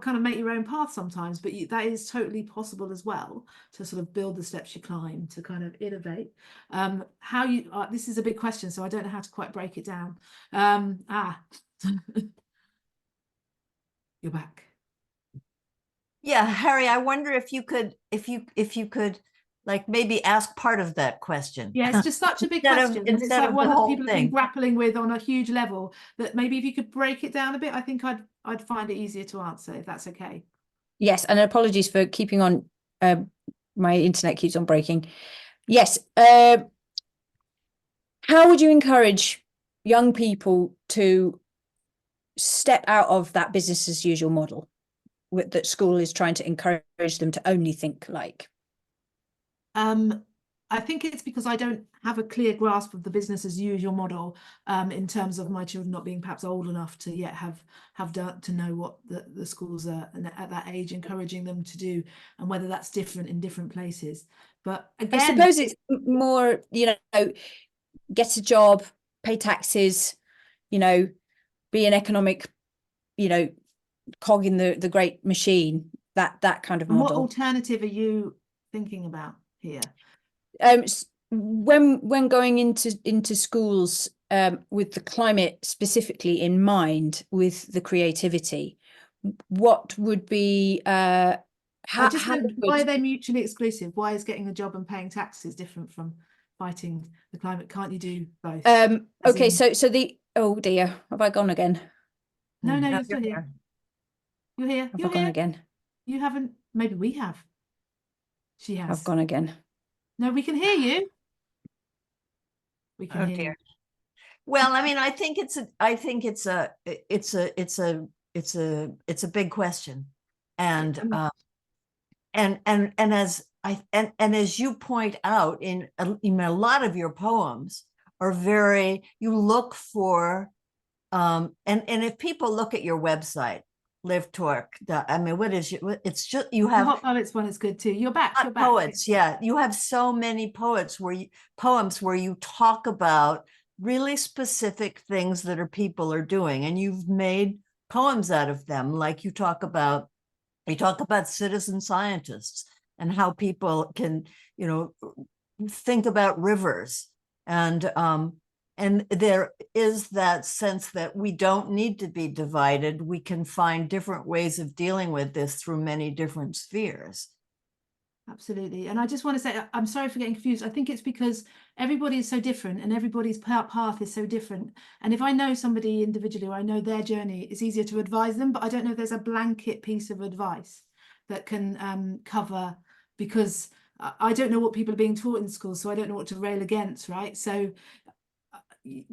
kind of make your own path sometimes, but that is totally possible as well, to sort of build the steps you climb, to kind of innovate. How you this is a big question, so I don't know how to quite break it down. You're back. Yeah, Harry, I wonder if you could like maybe ask part of that question. Yeah, it's just such a big question. And it's like one that people have been grappling with on a huge level, that maybe if you could break it down a bit, I think I'd find it easier to answer, if that's okay. Yes, and apologies for keeping on. My internet keeps on breaking. Yes. How would you encourage young people to step out of that business as usual model that school is trying to encourage them to only think like? I think it's because I don't have a clear grasp of the business as usual model, in terms of my children not being perhaps old enough to yet have done to know what the schools are at that age encouraging them to do, and whether that's different in different places. But again, I suppose it's more, you know, get a job, pay taxes, you know, be an economic, you know, cog in the great machine, that kind of model. What alternative are you thinking about here? When going into schools, with the climate specifically in mind, with the creativity, what would be why are they mutually exclusive? Why is getting a job and paying taxes different from fighting the climate? Can't you do both? Okay, so the, oh dear, have I gone again? No, you're still here. You're here. Have I gone again? You haven't. Maybe we have. She has. I've gone again. No, we can hear you. We can hear you. Well, I mean, I think it's a big question, and as you point out in a lot of your poems are you look for, and if people look at your website, Liv Torc, I mean, it's just, you have Hot Poets one is good too. You're back. Poets, yeah. You have so many poems where you talk about really specific things that people are doing, and you've made poems out of them. Like you talk about citizen scientists and how people can, you know, think about rivers, and And there is that sense that we don't need to be divided. We can find different ways of dealing with this through many different spheres. Absolutely. And I just want to say, I'm sorry for getting confused. I think it's because everybody is so different and everybody's path is so different. And if I know somebody individually, or I know their journey, it's easier to advise them, but I don't know if there's a blanket piece of advice that can cover, because I don't know what people are being taught in schools, so I don't know what to rail against, right? So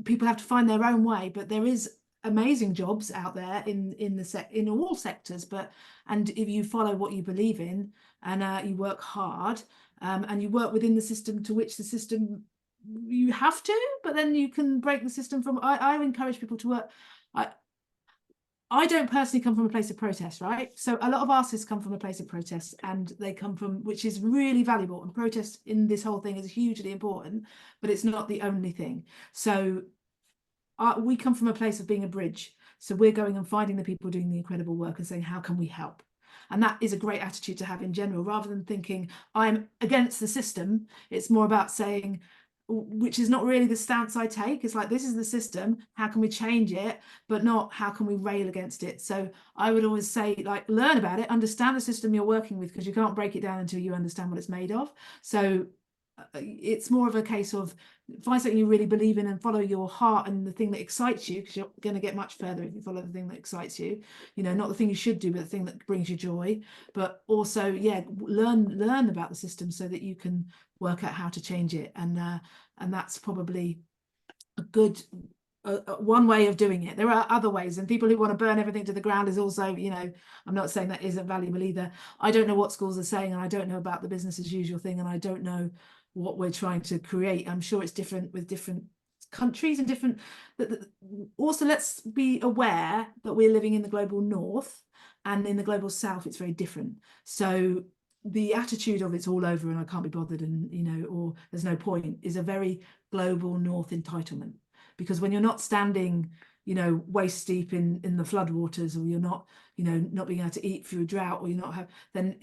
people have to find their own way, but there is amazing jobs out there in all sectors, and if you follow what you believe in, and you work hard, and you work within the system to which the system you have to, but then you can break the system from. I encourage people to work. I don't personally come from a place of protest, right? So a lot of artists come from a place of protest, and they come from, which is really valuable, and protest in this whole thing is hugely important, but it's not the only thing. So we come from a place of being a bridge. So we're going and finding the people doing the incredible work and saying, how can we help? And that is a great attitude to have in general, rather than thinking I'm against the system. It's more about saying, which is not really the stance I take. It's like, this is the system, how can we change it, but not how can we rail against it. So I would always say, like, learn about it, understand the system you're working with, because you can't break it down until you understand what it's made of. So it's more of a case of find something you really believe in and follow your heart and the thing that excites you, because you're going to get much further if you follow the thing that excites you, you know, not the thing you should do, but the thing that brings you joy. But also, yeah, learn about the system so that you can work out how to change it. And that's probably a good one way of doing it. There are other ways, and people who want to burn everything to the ground is also, you know, I'm not saying that isn't valuable either. I don't know what schools are saying, and I don't know about the business as usual thing, and I don't know what we're trying to create. I'm sure it's different with different countries and different. Also, let's be aware that we're living in the global north, and in the global south it's very different. So the attitude of it's all over and I can't be bothered, and, you know, or there's no point, is a very global north entitlement. Because when you're not standing, you know, waist deep in the floodwaters, or you're not, you know, not being able to eat through a drought, or you're not have, then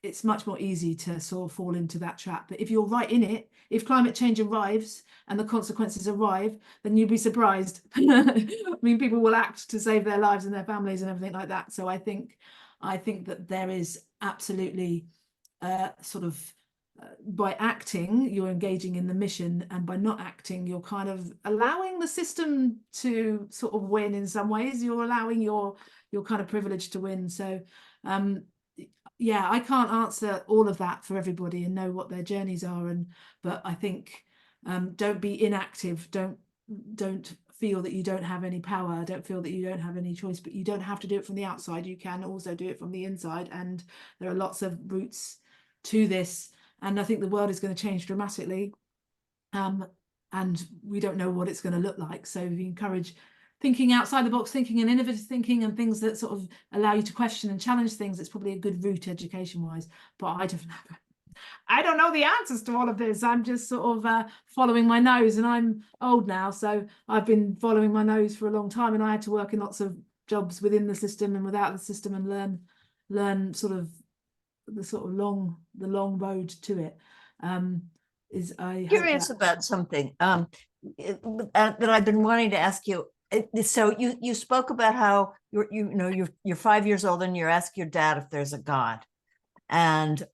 it's much more easy to sort of fall into that trap. But if you're right in it, if climate change arrives and the consequences arrive, then you'd be surprised. I mean, people will act to save their lives and their families and everything like that. So I think that there is absolutely sort of by acting, you're engaging in the mission, and by not acting, you're kind of allowing the system to sort of win in some ways. You're allowing your kind of privilege to win. So yeah, I can't answer all of that for everybody and know what their journeys are, but I think don't be inactive. Don't feel that you don't have any power. Don't feel that you don't have any choice, but you don't have to do it from the outside. You can also do it from the inside, and there are lots of routes to this. And I think the world is going to change dramatically, and we don't know what it's going to look like. So we encourage thinking outside the box, thinking and innovative thinking, and things that sort of allow you to question and challenge things. It's probably a good route education wise, but I don't know the answers to all of this. I'm just sort of following my nose, and I'm old now, so I've been following my nose for a long time, and I had to work in lots of jobs within the system and without the system, and learn sort of the long road to it. Curious about something that I've been wanting to ask you. So you spoke about how you're 5 years old and you're asking your dad if there's a God, and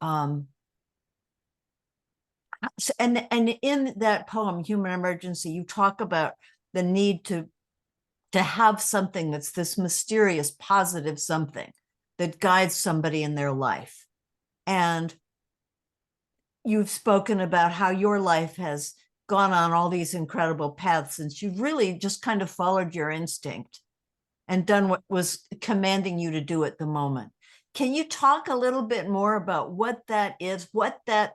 in that poem, Human Emergency, you talk about the need to have something that's this mysterious, positive something that guides somebody in their life. And you've spoken about how your life has gone on all these incredible paths since you've really just kind of followed your instinct and done what was commanding you to do at the moment. Can you talk a little bit more about what that is, what that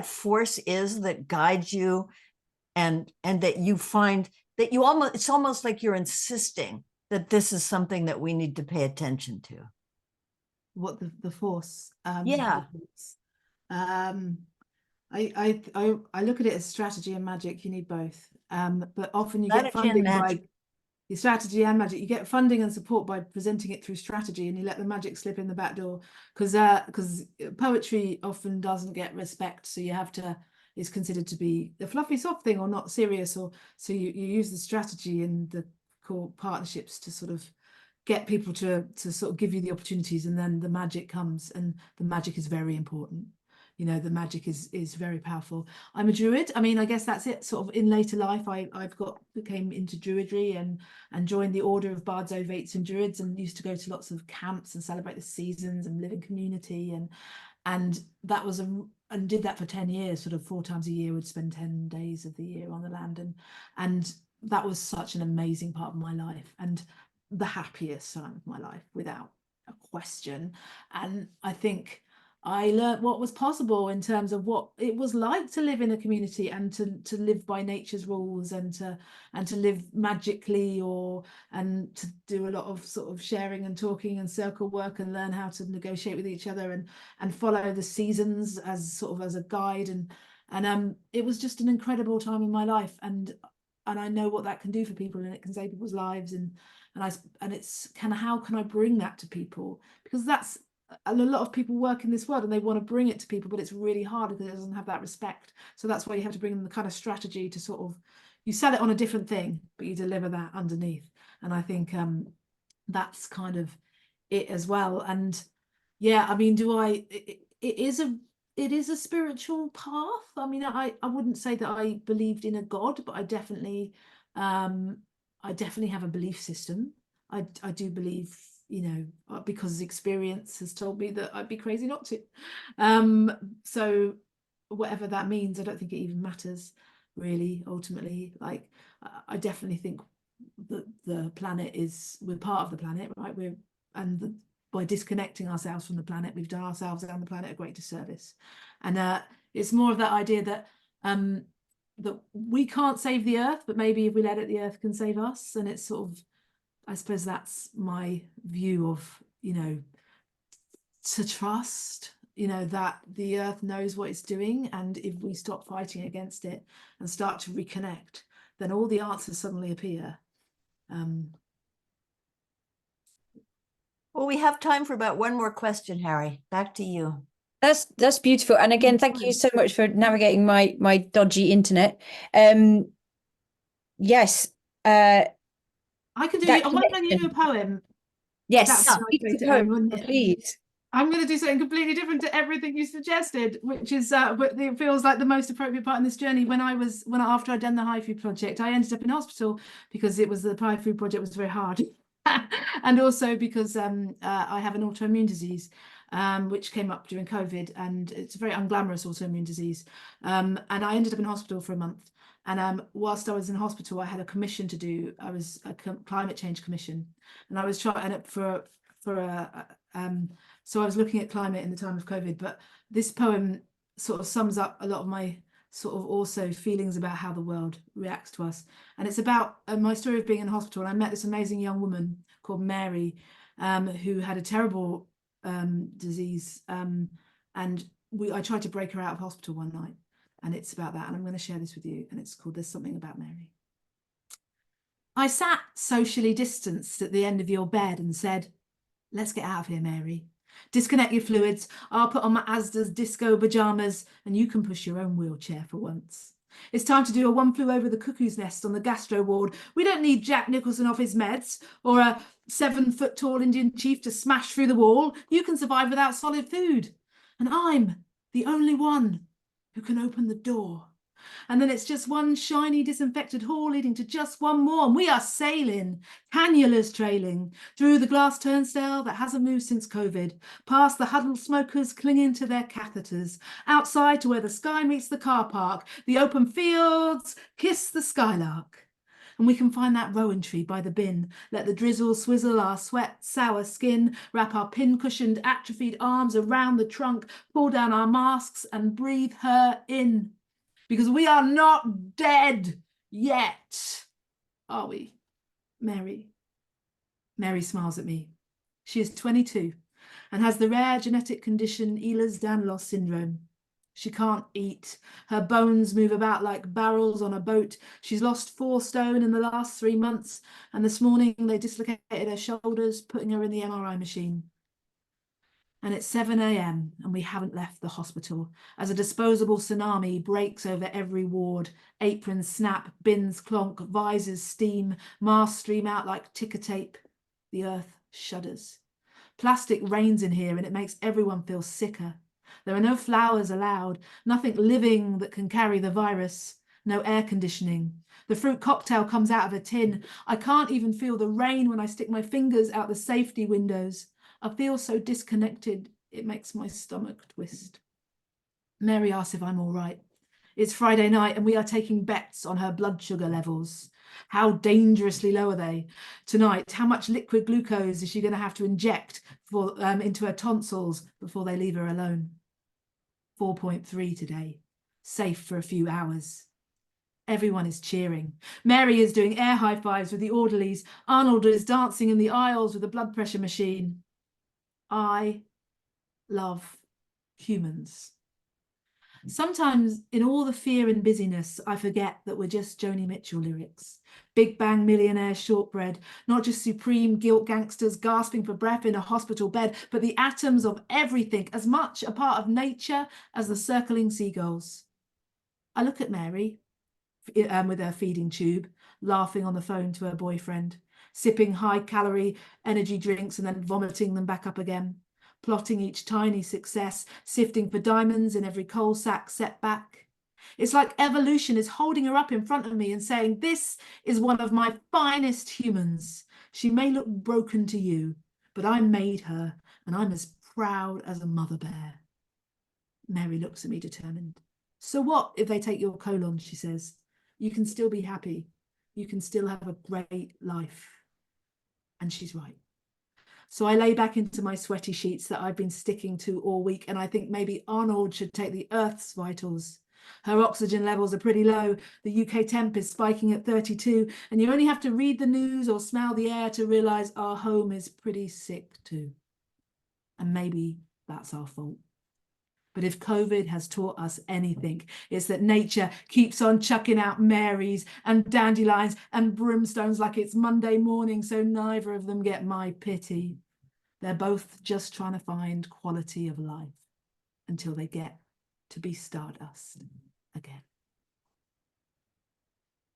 force is that guides you, and that you find that it's almost like you're insisting that this is something that we need to pay attention to? What the force? Yeah. I look at it as strategy and magic. You need both, but often you Strategy get funding and by your strategy and magic. You get funding and support by presenting it through strategy, and you let the magic slip in the back door, because poetry often doesn't get respect. So you have to is considered to be the fluffy soft thing or not serious, or so you use the strategy and the core partnerships to sort of get people to sort of give you the opportunities, and then the magic comes, and the magic is very important. You know, the magic is very powerful. I'm a druid. I mean, I guess that's it. Sort of in later life, became into druidry and joined the order of bards, ovates and druids, and used to go to lots of camps and celebrate the seasons and live in community, and that was and did that for 10 years, sort of 4 times a year. Would spend 10 days of the year on the land, and that was such an amazing part of my life, and the happiest time of my life without a question. And I think I learned what was possible in terms of what it was like to live in a community, and to live by nature's rules, and to live magically, and to do a lot of sort of sharing and talking and circle work, and learn how to negotiate with each other, and follow the seasons as sort of as a guide, and it was just an incredible time in my life, and I know what that can do for people, and it can save people's lives, and it's how can I bring that to people, because that's a lot of people work in this world and they want to bring it to people, but it's really hard because it doesn't have that respect. So that's why you have to bring them the kind of strategy to sort of, you sell it on a different thing, but you deliver that underneath. And I think that's kind of it as well. And yeah, I mean, it is a spiritual path. I mean, I wouldn't say that I believed in a God, but I definitely have a belief system. I do believe, you know, because experience has told me that I'd be crazy not to. So whatever that means, I don't think it even matters really, ultimately. Like, I definitely think that the planet we're part of the planet, right? By disconnecting ourselves from the planet, we've done ourselves and the planet a great disservice. And it's more of that idea that that we can't save the earth, but maybe if we let it, the earth can save us. And it's sort of, I suppose that's my view of, you know, to trust, you know, that the earth knows what it's doing. And if we stop fighting against it and start to reconnect, then all the answers suddenly appear. Well, we have time for about one more question, Harry. Back to you. That's beautiful. And again, thank you so much for navigating my dodgy internet. Yes. I can do. I want to read you a poem. Yes, please. I'm going to do something completely different to everything you suggested, which is it feels like the most appropriate part in this journey. After I'd done the Haiflu project, I ended up in hospital because the Haiflu project was very hard, and also because I have an autoimmune disease, which came up during COVID, and it's a very unglamorous autoimmune disease, and I ended up in hospital for a month. And whilst I was in hospital, I had a commission to do. I was a climate change commission, and I was trying so I was looking at climate in the time of COVID. But this poem sort of sums up a lot of my sort of also feelings about how the world reacts to us. And it's about my story of being in hospital. And I met this amazing young woman called Mary, who had a terrible disease, and I tried to break her out of hospital one night. And it's about that. And I'm going to share this with you. And it's called There's Something About Mary. I sat socially distanced at the end of your bed and said, let's get out of here, Mary. Disconnect your fluids. I'll put on my Asda's disco pajamas and you can push your own wheelchair for once. It's time to do a One Flew Over the Cuckoo's Nest on the gastro ward. We don't need Jack Nicholson off his meds or a 7-foot-tall Indian chief to smash through the wall. You can survive without solid food. And I'm the only one who can open the door. And then it's just one shiny disinfected hall leading to just one more. And we are sailing, cannulas trailing, through the glass turnstile that hasn't moved since COVID, past the huddled smokers clinging to their catheters, outside to where the sky meets the car park, the open fields kiss the skylark. And we can find that rowan tree by the bin, let the drizzle swizzle our sweat sour skin, wrap our pin-cushioned atrophied arms around the trunk, pull down our masks and breathe her in. Because we are not dead yet, are we, Mary? Mary smiles at me. She is 22 and has the rare genetic condition Ehlers-Danlos syndrome. She can't eat. Her bones move about like barrels on a boat. She's lost 4 stone in the last 3 months, and this morning they dislocated her shoulders, putting her in the MRI machine. And it's 7 a.m. and we haven't left the hospital as a disposable tsunami breaks over every ward. Aprons snap, bins clonk, visors steam, masks stream out like ticker tape. The earth shudders. Plastic rains in here and it makes everyone feel sicker. There are no flowers allowed, nothing living that can carry the virus, no air conditioning. The fruit cocktail comes out of a tin. I can't even feel the rain when I stick my fingers out the safety windows. I feel so disconnected, it makes my stomach twist. Mary asks if I'm all right. It's Friday night and we are taking bets on her blood sugar levels. How dangerously low are they? Tonight, how much liquid glucose is she going to have to inject into her tonsils before they leave her alone? 4.3 today. Safe for a few hours. Everyone is cheering. Mary is doing air high fives with the orderlies. Arnold is dancing in the aisles with the blood pressure machine. I love humans. Sometimes in all the fear and busyness, I forget that we're just Joni Mitchell lyrics. Big Bang Millionaire shortbread, not just supreme guilt gangsters gasping for breath in a hospital bed, but the atoms of everything, as much a part of nature as the circling seagulls. I look at Mary with her feeding tube, laughing on the phone to her boyfriend, sipping high-calorie energy drinks and then vomiting them back up again, plotting each tiny success, sifting for diamonds in every coal sack setback. It's like evolution is holding her up in front of me and saying, this is one of my finest humans. She may look broken to you, but I made her, and I'm as proud as a mother bear. Mary looks at me determined. So what if they take your colon, she says. You can still be happy. You can still have a great life. And she's right. So I lay back into my sweaty sheets that I've been sticking to all week, and I think maybe Arnold should take the Earth's vitals. Her oxygen levels are pretty low. The UK temp is spiking at 32, and you only have to read the news or smell the air to realise our home is pretty sick too. And maybe that's our fault. But if COVID has taught us anything, it's that nature keeps on chucking out Marys and dandelions and brimstones like it's Monday morning, so neither of them get my pity. They're both just trying to find quality of life until they get to be stardust again.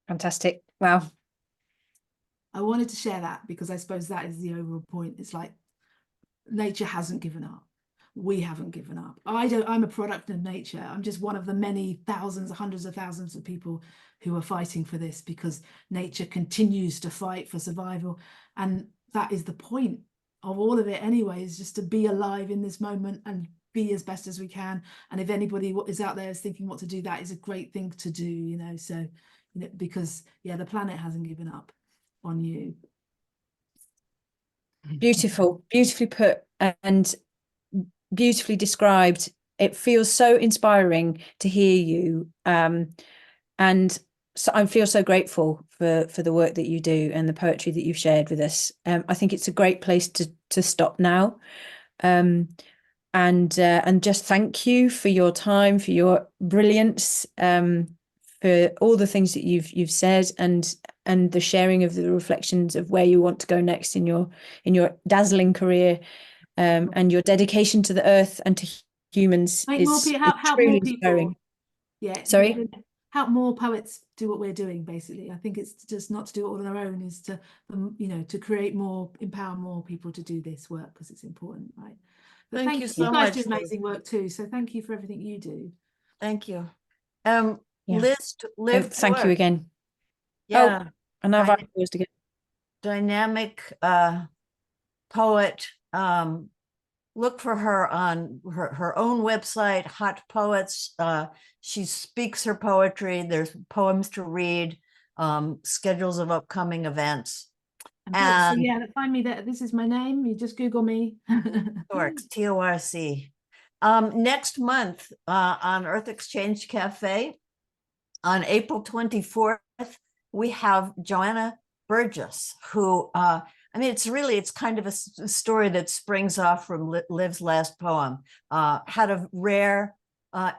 Fantastic. Wow. I wanted to share that because I suppose that is the overall point. It's like nature hasn't given up. We haven't given up. I'm a product of nature. I'm just one of the many thousands, hundreds of thousands of people who are fighting for this because nature continues to fight for survival. And that is the point of all of it anyway, is just to be alive in this moment and be as best as we can. And if anybody is out there is thinking what to do, that is a great thing to do, you know, so, you know, because yeah, the planet hasn't given up on you. Beautiful, beautifully put and beautifully described. It feels so inspiring to hear you, and so I feel so grateful for the work that you do and the poetry that you've shared with us. I think it's a great place to stop now, and just thank you for your time, for your brilliance, for all the things that you've said, and the sharing of the reflections of where you want to go next in your dazzling career. And your dedication to the earth and to humans is help truly more people. inspiring. Yeah, Sorry? Help more poets do what we're doing, basically. I think it's just not to do it all on their own, is to, you know, to create more, empower more people to do this work because it's important, right? But Thank you so you guys much, do Liv. amazing work too, so thank you for everything you do. Thank you. Yeah. Liv Thank you Torc. again. Yeah. Oh, and I've paused again. Dynamic poet. Look for her on her own website, Hot Poets. She speaks her poetry. There's poems to read, schedules of upcoming events. So yeah, find me there. This is my name. You just Google me. Torc, T-O-R-C. Next month on Earth Exchange Cafe, on April 24th, we have Joanna Burgess, who I mean, it's kind of a story that springs off from Liv's last poem. Had a rare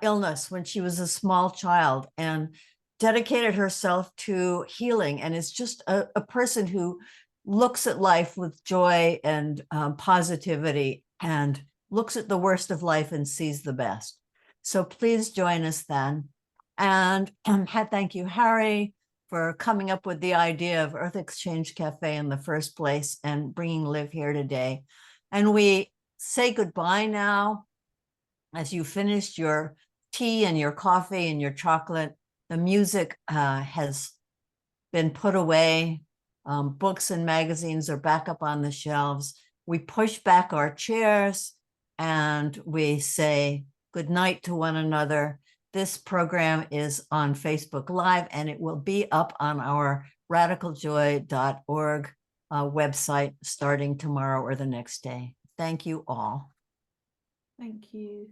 illness when she was a small child and dedicated herself to healing, and is just a person who looks at life with joy and positivity, and looks at the worst of life and sees the best. So please join us then. And thank you, Harry, for coming up with the idea of Earth Exchange Cafe in the first place and bringing Liv here today. And we say goodbye now. As you finished your tea and your coffee and your chocolate, the music has been put away. Books and magazines are back up on the shelves. We push back our chairs and we say good night to one another. This program is on Facebook Live, and it will be up on our radicaljoy.org website starting tomorrow or the next day. Thank you all. Thank you.